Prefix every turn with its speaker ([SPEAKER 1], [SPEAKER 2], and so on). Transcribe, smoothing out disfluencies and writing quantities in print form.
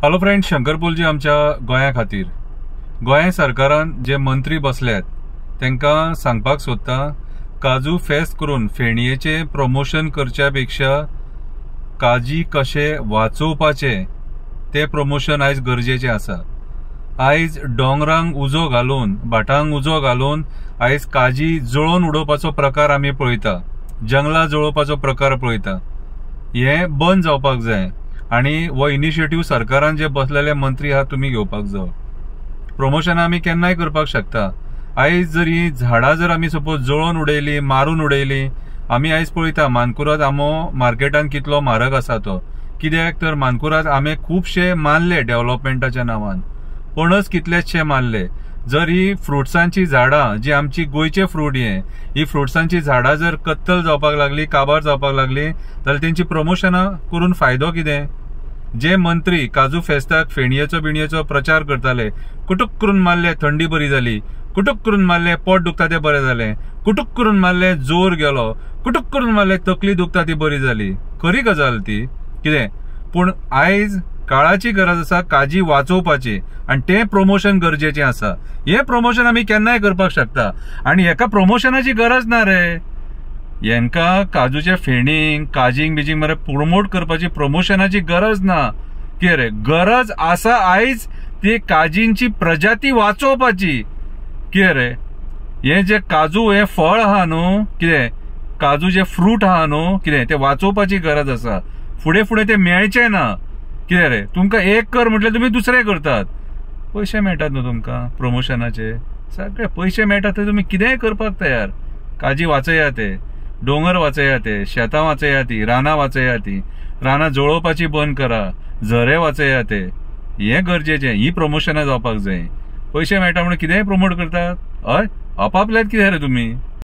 [SPEAKER 1] Hello friend, शंकरपुलजी आमच्या गोंया खातीर गोंय सरकारान जे मंत्री बसल्यात तांकां सांगपाक सोदता, काजू फेस्त करून फेणयेचे प्रमोशन करच्या पेक्षा काजी कशे वाचोवपाचे ते प्रमोशन आयज गरजेचें आसा। आयज डोंगरांक उजो घालून भाटांक उजो घालून आयज काजी जळोवन उडोवपाचो प्रकार आमी पळयता, जंगलां जळोवपाचो प्रकार पळयता। हे बंद जावपाक जाय आणि हो इनिशिएटिव्ह सरकारान जे बसलेले मंत्री आहात तुमी घेवपाक जाय। प्रमोशन आमी केन्नाय करपाक शकता। आयज जर ही झाडां जर आमी सपोज जळोवन उडयली, मारून उडयली, आमी आयज पळयता मानकुराद आंबो मार्केटान कितलो म्हारग आसा तो। कित्याक तर मानकुराद आंबे खूबशे मारले डेव्हलपमेंटाच्या नांवान, पणस कितलेशे मारले। जर ही फ्रुट्सांची झाडां जी आमची गोंयचे फ्रूट ही फ्रुट्सांची झाडां जर कत्तल जावपाक लागली, काबार जावपाक लागली, जाल्यार तेंची प्रमोशनां करून फायदो कितें। जे मंत्री काजू फेस्ताक फेणयेचो प्रचार करताले, कुटूक करून मारले थंडी बरी जाली, कुटूक करून मारले पोट दुखता ते बरें जालें, कुटूक करून मारले जोर गेलो, कुटूक करून मारले तकली दुखता ती बरी जाली। खरी गजाल ती कितें, पूण आयज काळाची गरज आसा काजी वाचोवपाची आणि ते प्रमोशन गरजेचें आसा। हे प्रमोशन आमी केन्नाय करपाक शकता आणि हेका प्रमोशनाची गरज ना रे। हेंका काजूच्या फेणींक काजींक बिजींक मरे प्रमोट करपाची प्रमोशनाची गरज ना। कितें रे, गरज आसा आयज ती काजींची प्रजाती वाचोवपाची। कितें रे, हे जे काजू हे फळ आहा न्हू, कितें काजू जे फ्रूट आहा न्हू, कितें ते वाचोवपाची गरज आसा। फुडें फुडें ते मेळचे ना। कितें रे, तुमकां एक कर म्हटल्यार तुमी दुसरे करतात। पैसे मेळटात न्हू तुमकां प्रमोशनाचे, सगळे पैसे मेळटात ते तुमी कितेंय करपाक तयार। काजी वाचया ते, दोंगर वाचया ते, शेतां वाचया ती, रानां वाचया ती, रानां जळोवपाची बंद करा, झरे वाचया ते। हे गरजेचें, ही प्रमोशनां जावपाक जाय। पैसे मेळटा म्हणून कितेंय प्रमोट करतात, हय आपापल्यात कितें रे तुमी।